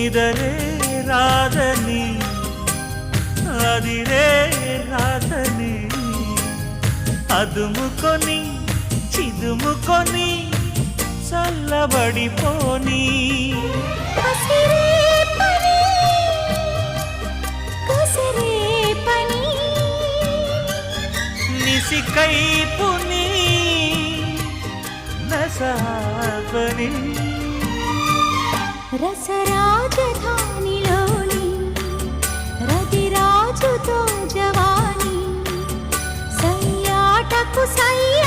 నిదరే రాదని అదిరే రాదని అదుముకొని చిదుముకొని చల్లబడిపోని నిసికైపుని నసాపని రసరాజధానిలోని రతిరాజుతో జవాని సయ్యాటకు సయ్య